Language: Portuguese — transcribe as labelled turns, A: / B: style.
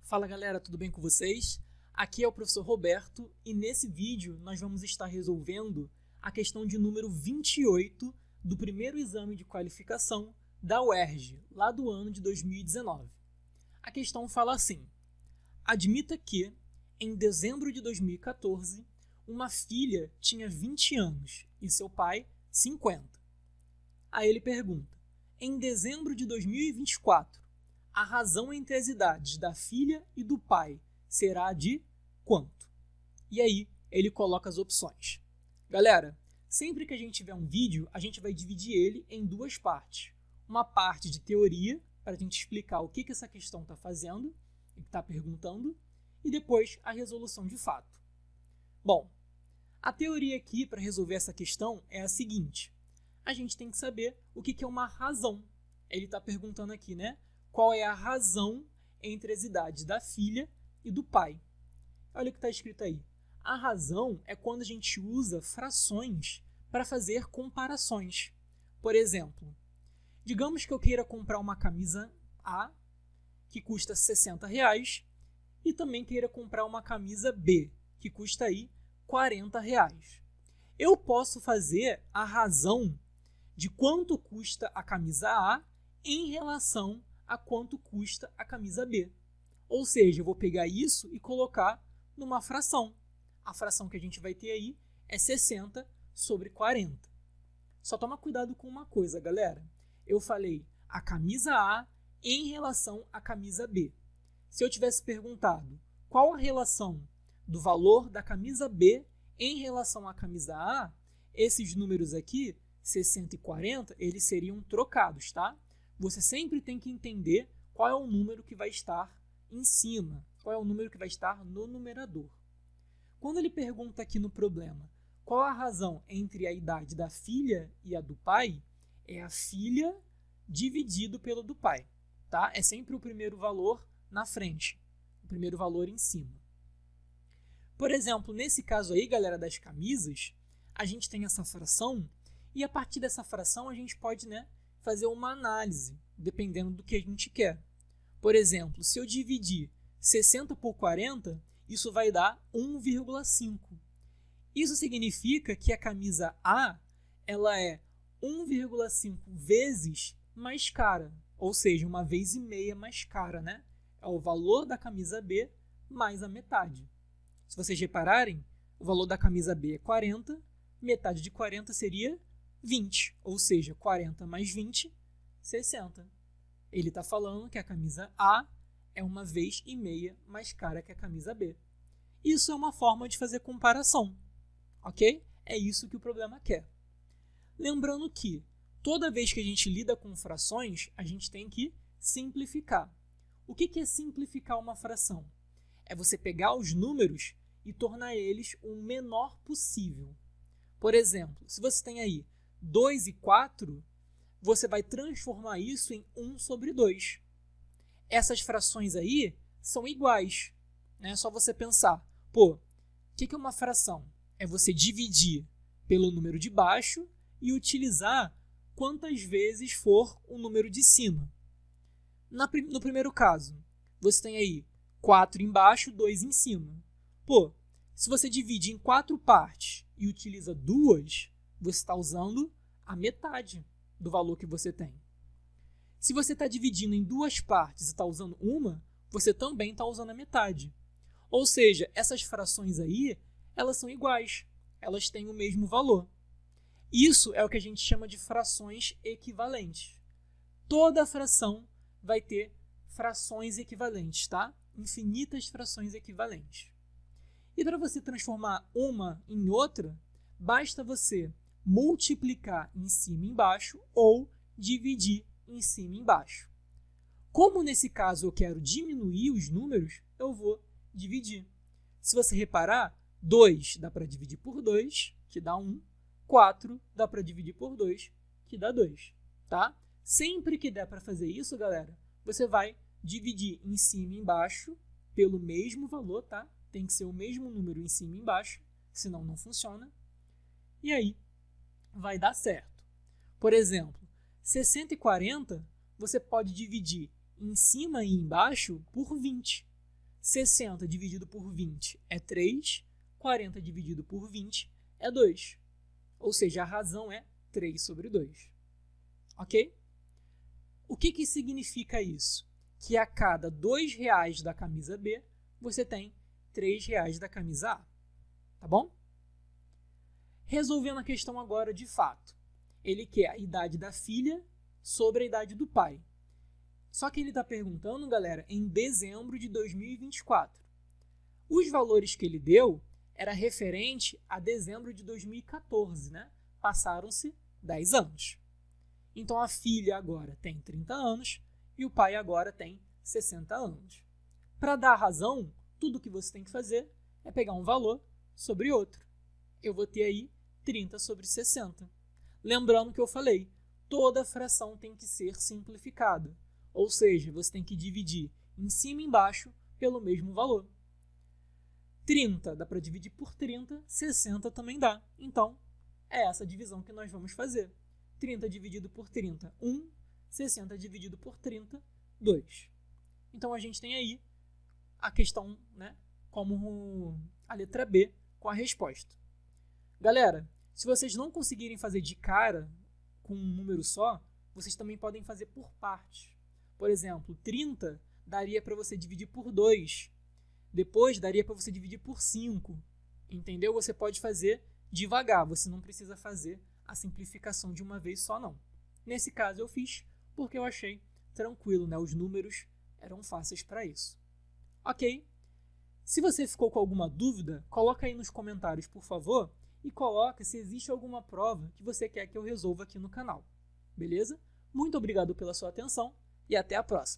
A: Fala galera, tudo bem com vocês? Aqui é o professor Roberto e nesse vídeo nós vamos estar resolvendo a questão de número 28 do primeiro exame de qualificação da UERJ, lá do ano de 2019. A questão fala assim: admita que, em dezembro de 2014, uma filha tinha 20 anos e seu pai 50. Aí ele pergunta: em dezembro de 2024, a razão entre as idades da filha e do pai será de quanto? E aí ele coloca as opções. Galera, sempre que a gente tiver um vídeo, a gente vai dividir ele em duas partes. Uma parte de teoria, para a gente explicar o que essa questão está fazendo, e está perguntando, e depois a resolução de fato. Bom, a teoria aqui para resolver essa questão é a seguinte: a gente tem que saber o que é uma razão. Ele está perguntando aqui, né? Qual é a razão entre as idades da filha e do pai? Olha o que está escrito aí. A razão é quando a gente usa frações para fazer comparações. Por exemplo, digamos que eu queira comprar uma camisa A, que custa R$60, e também queira comprar uma camisa B, que custa aí R$40. Eu posso fazer a razão de quanto custa a camisa A em relação a quanto custa a camisa B. Ou seja, eu vou pegar isso e colocar numa fração. A fração que a gente vai ter aí é 60 sobre 40. Só toma cuidado com uma coisa, galera. Eu falei a camisa A em relação à camisa B. Se eu tivesse perguntado qual a relação do valor da camisa B em relação à camisa A, esses números aqui, 60 e 40, eles seriam trocados, tá? Você sempre tem que entender qual é o número que vai estar em cima, qual é o número que vai estar no numerador. Quando ele pergunta aqui no problema qual a razão entre a idade da filha e a do pai, é a filha dividido pelo do pai, tá? É sempre o primeiro valor na frente, o primeiro valor em cima. Por exemplo, nesse caso aí, galera, das camisas, a gente tem essa fração e a partir dessa fração a gente pode, fazer uma análise, dependendo do que a gente quer. Por exemplo, se eu dividir 60 por 40, isso vai dar 1,5. Isso significa que a camisa A ela é 1,5 vezes mais cara, ou seja, 1,5 vezes mais cara, né? É o valor da camisa B mais a metade. Se vocês repararem, o valor da camisa B é 40, metade de 40 seria 20, ou seja, 40 mais 20, 60. Ele está falando que a camisa A é 1,5 vezes mais cara que a camisa B. Isso é uma forma de fazer comparação, ok? É isso que o problema quer. Lembrando que toda vez que a gente lida com frações, a gente tem que simplificar. O que é simplificar uma fração? É você pegar os números e tornar eles o menor possível. Por exemplo, se você tem aí 2 e 4, você vai transformar isso em 1 sobre 2. Essas frações aí são iguais. É só você pensar, o que é uma fração? É você dividir pelo número de baixo e utilizar quantas vezes for o número de cima. No primeiro caso, você tem aí 4 embaixo, 2 em cima. Se você divide em 4 partes e utiliza 2, você está usando a metade do valor que você tem. Se você está dividindo em 2 partes e está usando uma, você também está usando a metade. Ou seja, essas frações aí, elas são iguais, elas têm o mesmo valor. Isso é o que a gente chama de frações equivalentes. Toda fração vai ter frações equivalentes, tá? Infinitas frações equivalentes. E para você transformar uma em outra, basta você multiplicar em cima e embaixo ou dividir em cima e embaixo. Como nesse caso eu quero diminuir os números, eu vou dividir. Se você reparar, 2 dá para dividir por 2, que dá 1. 4 dá para dividir por 2, que dá 2. Tá? Sempre que der para fazer isso, galera, você vai dividir em cima e embaixo pelo mesmo valor, tá? Tem que ser o mesmo número em cima e embaixo, senão não funciona. E aí vai dar certo. Por exemplo, 60 e 40 você pode dividir em cima e embaixo por 20. 60 dividido por 20 é 3, 40 dividido por 20 é 2. Ou seja, a razão é 3 sobre 2. Ok? O que significa isso? Que a cada R$2 da camisa B, você tem R$3 da camisa A. Tá bom? Resolvendo a questão agora de fato. Ele quer a idade da filha sobre a idade do pai. Só que ele está perguntando, galera, em dezembro de 2024. Os valores que ele deu era referente a dezembro de 2014, né? Passaram-se 10 anos. Então a filha agora tem 30 anos e o pai agora tem 60 anos. Para dar razão, tudo que você tem que fazer é pegar um valor sobre outro. Eu vou ter aí 30 sobre 60. Lembrando que eu falei, toda fração tem que ser simplificada. Ou seja, você tem que dividir em cima e embaixo pelo mesmo valor. 30 dá para dividir por 30, 60 também dá. Então, é essa divisão que nós vamos fazer. 30 dividido por 30, 1. 60 dividido por 30, 2. Então, a gente tem aí a questão, né, como a letra B com a resposta. Galera, se vocês não conseguirem fazer de cara com um número só, vocês também podem fazer por partes. Por exemplo, 30 daria para você dividir por 2. Depois daria para você dividir por 5. Entendeu? Você pode fazer devagar, você não precisa fazer a simplificação de uma vez só, não. Nesse caso eu fiz porque eu achei tranquilo, né? Os números eram fáceis para isso. Ok? Se você ficou com alguma dúvida, coloca aí nos comentários, por favor, e coloca se existe alguma prova que você quer que eu resolva aqui no canal. Beleza? Muito obrigado pela sua atenção e até a próxima.